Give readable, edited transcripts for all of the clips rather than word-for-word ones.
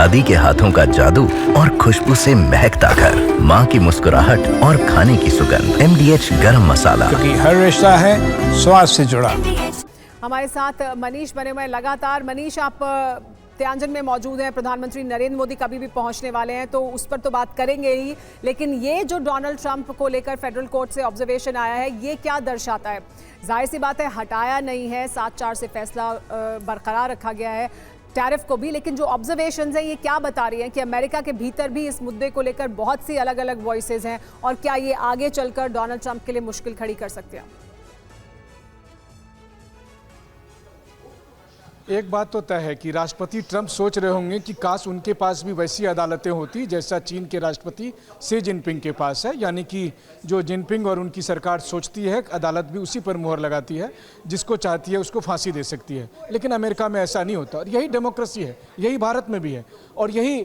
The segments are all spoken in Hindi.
दादी के हाथों का जादू और खुशबू से महकता घर, माँ की मुस्कुराहट और खाने की सुगंध। MDH गरम मसाला, क्योंकि हर रिश्ता है स्वाद से जुड़ा। हमारे साथ मनीष बने हुए हैं लगातार। मनीष, आप त्यांजन में मौजूद हैं। प्रधानमंत्री नरेंद्र मोदी कभी भी पहुंचने वाले हैं, तो उस पर तो बात करेंगे ही, लेकिन ये जो डोनाल्ड ट्रंप को लेकर फेडरल कोर्ट से ऑब्जर्वेशन आया है, ये क्या दर्शाता है? जाहिर सी बात है, हटाया नहीं है, 7-4 से फैसला बरकरार रखा गया है टैरिफ को भी, लेकिन जो ऑब्जर्वेशंस हैं ये क्या बता रही हैं कि अमेरिका के भीतर भी इस मुद्दे को लेकर बहुत सी अलग अलग वॉइसेस हैं, और क्या ये आगे चलकर डोनाल्ड ट्रंप के लिए मुश्किल खड़ी कर सकते हैं? एक बात तो तय है कि राष्ट्रपति ट्रंप सोच रहे होंगे कि काश उनके पास भी वैसी अदालतें होती जैसा चीन के राष्ट्रपति शी जिनपिंग के पास है, यानी कि जो जिनपिंग और उनकी सरकार सोचती है अदालत भी उसी पर मुहर लगाती है, जिसको चाहती है उसको फांसी दे सकती है। लेकिन अमेरिका में ऐसा नहीं होता, और यही डेमोक्रेसी है, यही भारत में भी है, और यही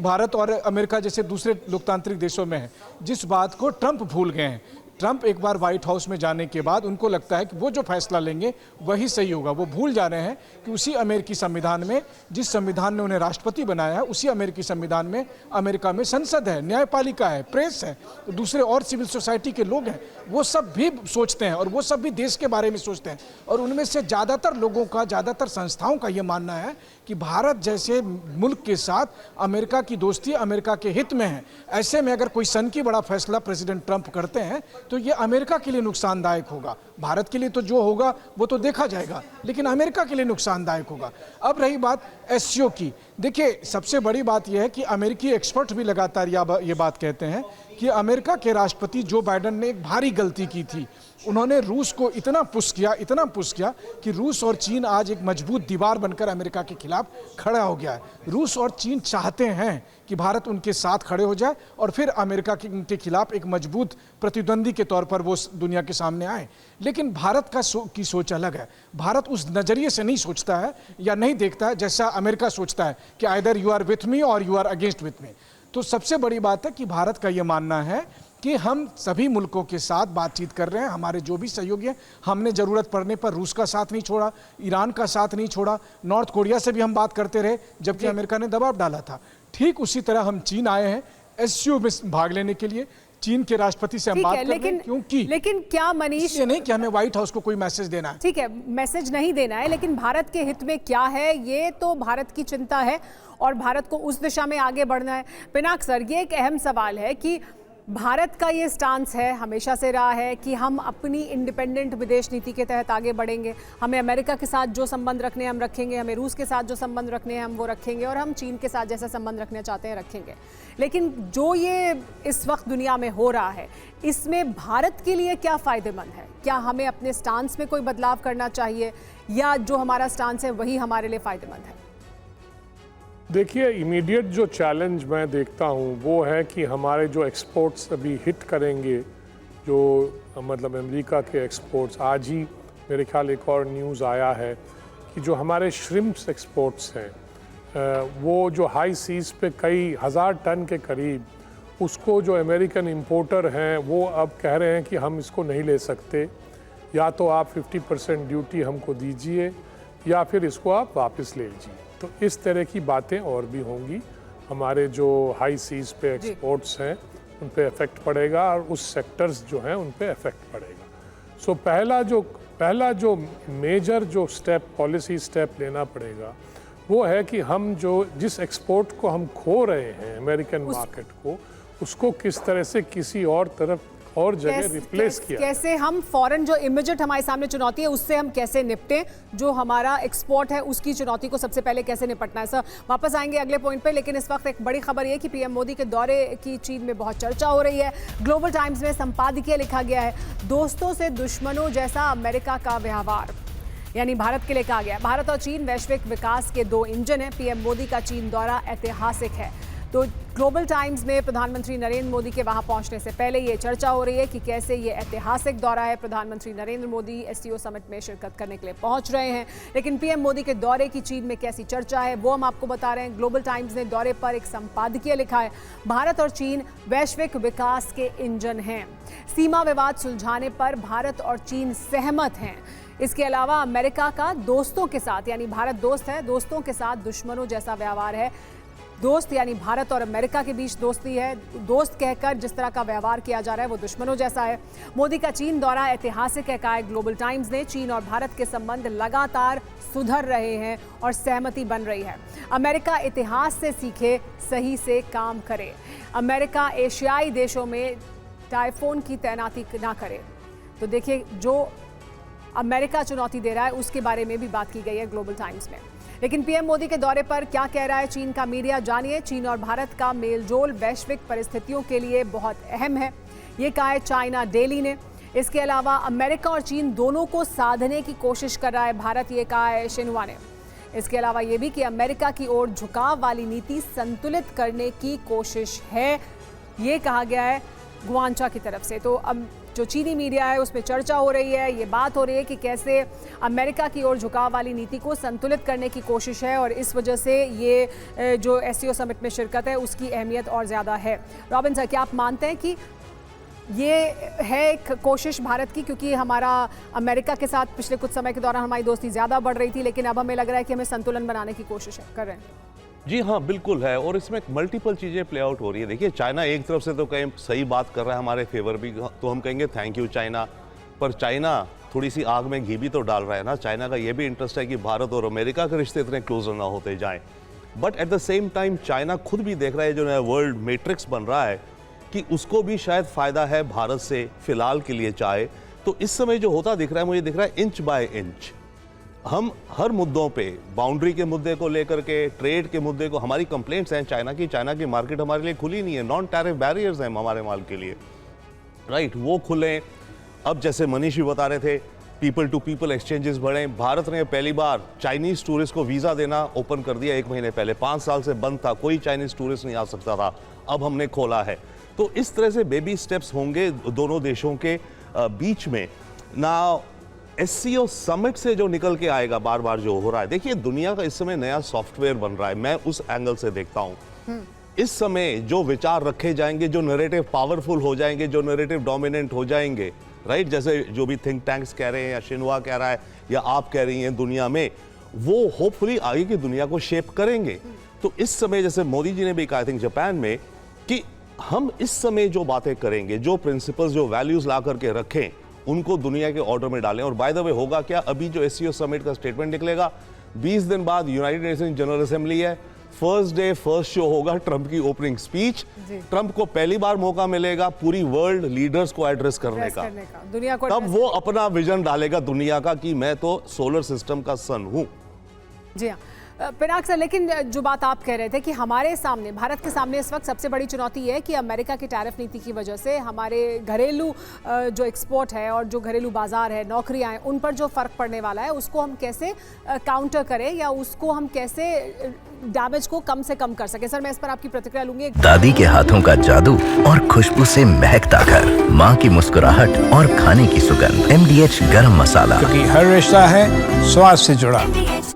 भारत और अमेरिका जैसे दूसरे लोकतांत्रिक देशों में है, जिस बात को ट्रंप भूल गए हैं। ट्रंप एक बार व्हाइट हाउस में जाने के बाद उनको लगता है कि वो जो फैसला लेंगे वही सही होगा। वो भूल जा रहे हैं कि उसी अमेरिकी संविधान में, जिस संविधान ने उन्हें राष्ट्रपति बनाया है, उसी अमेरिकी संविधान में अमेरिका में संसद है, न्यायपालिका है, प्रेस है, तो दूसरे और सिविल सोसाइटी के लोग हैं, वो सब भी सोचते हैं और वो सब भी देश के बारे में सोचते हैं। और उनमें से ज़्यादातर लोगों का, ज़्यादातर संस्थाओं का ये मानना है कि भारत जैसे मुल्क के साथ अमेरिका की दोस्ती अमेरिका के हित में है। ऐसे में अगर कोई सनकी बड़ा फैसला प्रेसिडेंट ट्रंप करते हैं तो ये अमेरिका के लिए नुकसानदायक होगा। भारत के लिए तो जो होगा वो तो देखा जाएगा, लेकिन अमेरिका के लिए नुकसानदायक होगा। अब रही बात SCO की, देखिए सबसे बड़ी बात यह है कि अमेरिकी एक्सपर्ट भी लगातार ये बात कहते हैं कि अमेरिका के राष्ट्रपति जो बाइडेन ने एक भारी गलती की थी। उन्होंने रूस को इतना पुश किया कि रूस और चीन आज एक मजबूत दीवार बनकर अमेरिका के खिलाफ खड़ा हो गया है। रूस और चीन चाहते हैं कि भारत उनके साथ खड़े हो जाए और फिर अमेरिका के खिलाफ एक मजबूत प्रतिद्वंदी के तौर पर वो दुनिया के सामने आए। लेकिन भारत की सोच अलग है। भारत उस नज़रिए से नहीं सोचता है या नहीं देखता है जैसा अमेरिका सोचता है कि either you are with me और you are against with me. तो सबसे बड़ी बात है कि भारत का ये मानना है कि हम सभी मुल्कों के साथ बातचीत कर रहे हैं, हमारे जो भी सहयोगी हैं, हमने ज़रूरत पड़ने पर रूस का साथ नहीं छोड़ा, ईरान का साथ नहीं छोड़ा, नॉर्थ कोरिया से भी हम बात करते रहे जबकि अमेरिका ने दबाव डाला था। ठीक उसी तरह हम चीन आए हैं SCO में भाग लेने के लिए। चीन के राष्ट्रपति से हम बात कर रहे हैं, क्योंकि लेकिन क्या मनीष, ये नहीं कि हमें व्हाइट हाउस को कोई मैसेज देना है। ठीक है, मैसेज नहीं देना है, लेकिन भारत के हित में क्या है ये तो भारत की चिंता है और भारत को उस दिशा में आगे बढ़ना है। पिनाक सर, ये एक अहम सवाल है कि भारत का ये स्टांस है, हमेशा से रहा है कि हम अपनी इंडिपेंडेंट विदेश नीति के तहत आगे बढ़ेंगे। हमें अमेरिका के साथ जो संबंध रखने हैं हम रखेंगे, हमें रूस के साथ जो संबंध रखने हैं हम वो रखेंगे, और हम चीन के साथ जैसा संबंध रखना चाहते हैं रखेंगे। लेकिन जो ये इस वक्त दुनिया में हो रहा है, इसमें भारत के लिए क्या फ़ायदेमंद है? क्या हमें अपने स्टांस में कोई बदलाव करना चाहिए, या जो हमारा स्टांस है वही हमारे लिए फ़ायदेमंद है? देखिए, इमीडिएट जो चैलेंज मैं देखता हूँ वो है कि हमारे जो एक्सपोर्ट्स अभी हिट करेंगे, जो मतलब अमेरिका के एक्सपोर्ट्स, आज ही मेरे ख्याल एक और न्यूज़ आया है कि जो हमारे श्रिम्प्स एक्सपोर्ट्स हैं वो जो हाई सीज़ पे कई हज़ार टन के करीब, उसको जो अमेरिकन इंपोर्टर हैं वो अब कह रहे हैं कि हम इसको नहीं ले सकते, या तो आप 50% ड्यूटी हमको दीजिए या फिर इसको आप वापस ले लीजिए। तो इस तरह की बातें और भी होंगी। हमारे जो हाई सीज़ पे एक्सपोर्ट्स हैं उन पे इफ़ेक्ट पड़ेगा और उस सेक्टर्स जो हैं उन पे इफ़ेक्ट पड़ेगा। सो पहला जो मेजर जो स्टेप, पॉलिसी स्टेप लेना पड़ेगा वो है कि हम जिस एक्सपोर्ट को हम खो रहे हैं अमेरिकन मार्केट को, उसको किस तरह से किसी और तरफ और जगह रिप्लेस किया। कैसे हम फॉरेन जो इमीडिएट हमारे सामने चुनौती है उससे हम कैसे निपटें, जो हमारा एक्सपोर्ट है उसकी चुनौती को सबसे पहले कैसे निपटना है। सर, वापस आएंगे अगले पॉइंट पे, लेकिन इस वक्त एक बड़ी खबर ये कि PM मोदी के दौरे की चीन में बहुत चर्चा हो रही है। ग्लोबल टाइम्स में संपादकीय लिखा गया है, दोस्तों से दुश्मनों जैसा अमेरिका का व्यवहार, यानी भारत के लिए कहा गया। भारत और चीन वैश्विक विकास के 2 इंजन हैं। PM मोदी का चीन दौरा ऐतिहासिक है। तो ग्लोबल टाइम्स में प्रधानमंत्री नरेंद्र मोदी के वहां पहुंचने से पहले ये चर्चा हो रही है कि कैसे ये ऐतिहासिक दौरा है। प्रधानमंत्री नरेंद्र मोदी SCO समिट में शिरकत करने के लिए पहुंच रहे हैं, लेकिन PM मोदी के दौरे की चीन में कैसी चर्चा है वो हम आपको बता रहे हैं। ग्लोबल टाइम्स ने दौरे पर एक संपादकीय लिखा है, भारत और चीन वैश्विक विकास के इंजन हैं। सीमा विवाद सुलझाने पर भारत और चीन सहमत हैं। इसके अलावा अमेरिका का दोस्तों के साथ, यानी भारत दोस्त है, दोस्तों के साथ दुश्मनों जैसा व्यवहार है। दोस्त यानी भारत और अमेरिका के बीच दोस्ती है। दोस्त कहकर जिस तरह का व्यवहार किया जा रहा है वो दुश्मनों जैसा है। मोदी का चीन दौरा ऐतिहासिक है, कहा है ग्लोबल टाइम्स ने। चीन और भारत के संबंध लगातार सुधर रहे हैं और सहमति बन रही है। अमेरिका इतिहास से सीखे, सही से काम करे। अमेरिका एशियाई देशों में टाइफोन की तैनाती ना करे। तो देखिए, जो अमेरिका चुनौती दे रहा है उसके बारे में भी बात की गई है ग्लोबल टाइम्स में। लेकिन पीएम मोदी के दौरे पर क्या कह रहा है चीन का मीडिया, जानिए। चीन और भारत का मेलजोल वैश्विक परिस्थितियों के लिए बहुत अहम है, ये कहा है चाइना डेली ने। इसके अलावा अमेरिका और चीन दोनों को साधने की कोशिश कर रहा है भारत, ये कहा है शिन्हुआ ने। इसके अलावा ये भी कि अमेरिका की ओर झुकाव वाली नीति संतुलित करने की कोशिश है, ये कहा गया है गुआंचा की तरफ से। तो अब जो चीनी मीडिया है उसमें चर्चा हो रही है, ये बात हो रही है कि कैसे अमेरिका की ओर झुकाव वाली नीति को संतुलित करने की कोशिश है और इस वजह से ये जो एससीओ समिट में शिरकत है उसकी अहमियत और ज़्यादा है। रॉबिन सर, क्या आप मानते हैं कि ये है एक कोशिश भारत की, क्योंकि हमारा अमेरिका के साथ पिछले कुछ समय के दौरान हमारी दोस्ती ज़्यादा बढ़ रही थी, लेकिन अब हमें लग रहा है कि हमें संतुलन बनाने की कोशिश कर रहे हैं? जी हाँ, बिल्कुल है। और इसमें मल्टीपल चीज़ें प्ले आउट हो रही है। देखिए, चाइना एक तरफ से तो कहीं सही बात कर रहा है हमारे फेवर भी, तो हम कहेंगे थैंक यू चाइना। पर चाइना थोड़ी सी आग में घी भी तो डाल रहा है ना। चाइना का ये भी इंटरेस्ट है कि भारत और अमेरिका के रिश्ते इतने क्लोजर ना होते जाएं। But at the same time China खुद भी देख रहा है जो नया वर्ल्ड मैट्रिक्स बन रहा है कि उसको भी शायद फ़ायदा है भारत से फिलहाल के लिए चाहे। तो इस समय जो होता दिख रहा है, मुझे दिख रहा है इंच बाय इंच हम हर मुद्दों पे, बाउंड्री के मुद्दे को लेकर के, ट्रेड के मुद्दे को, हमारी कंप्लेंट्स हैं चाइना की मार्केट हमारे लिए खुली नहीं है, नॉन टैरिफ बैरियर्स हैं हमारे माल के लिए, राइट, वो खुले। अब जैसे मनीष भी बता रहे थे, पीपल टू पीपल एक्सचेंजेस बढ़े। भारत ने पहली बार चाइनीज टूरिस्ट को वीज़ा देना ओपन कर दिया 1 महीने पहले। 5 साल से बंद था, कोई चाइनीज टूरिस्ट नहीं आ सकता था, अब हमने खोला है। तो इस तरह से बेबी स्टेप्स होंगे दोनों देशों के बीच में ना। एससीओ समिट से जो निकल के आएगा बार बार जो हो रहा है, देखिए दुनिया का इस समय नया सॉफ्टवेयर बन रहा है, मैं उस एंगल से देखता हूं। इस समय जो विचार रखे जाएंगे, जो नैरेटिव पावरफुल हो जाएंगे, जो नैरेटिव डोमिनेंट हो जाएंगे, राइट, जैसे जो भी थिंक टैंक्स कह रहे हैं या शिन्हुआ कह रहा है या आप कह रही हैं दुनिया में, वो होपफुली आगे की दुनिया को शेप करेंगे। तो इस समय जैसे मोदी जी ने भी कहा, आई थिंक जापान में, कि हम इस समय जो बातें करेंगे, जो प्रिंसिपल्स, जो वैल्यूज ला करके रखें, उनको दुनिया के ऑर्डर में डालें। और बाय द वे होगा क्या, अभी जो एससीओ समिट का स्टेटमेंट निकलेगा, 20 दिन बाद यूनाइटेड नेशन जनरल असेंबली है, फर्स्ट डे फर्स्ट शो होगा ट्रंप की ओपनिंग स्पीच। ट्रंप को पहली बार मौका मिलेगा पूरी वर्ल्ड लीडर्स को एड्रेस करने का, दुनिया को। तब वो अपना विजन डालेगा दुनिया का कि मैं तो सोलर सिस्टम का सन हूं। जी हाँ पिनाक सर, लेकिन जो बात आप कह रहे थे कि हमारे सामने, भारत के सामने इस वक्त सबसे बड़ी चुनौती है कि अमेरिका की टैरिफ नीति की वजह से हमारे घरेलू जो एक्सपोर्ट है और जो घरेलू बाजार है, नौकरियां हैं, उन पर जो फर्क पड़ने वाला है उसको हम कैसे काउंटर करें या उसको हम कैसे डैमेज को कम से कम कर सके। सर, मैं इस पर आपकी प्रतिक्रिया लूंगी। दादी के हाथों का जादू और खुशबू से महकता घर, माँ की मुस्कुराहट और खाने की सुगंध, MDH गरम मसाला, क्योंकि हर रिश्ता है स्वाद से जुड़ा।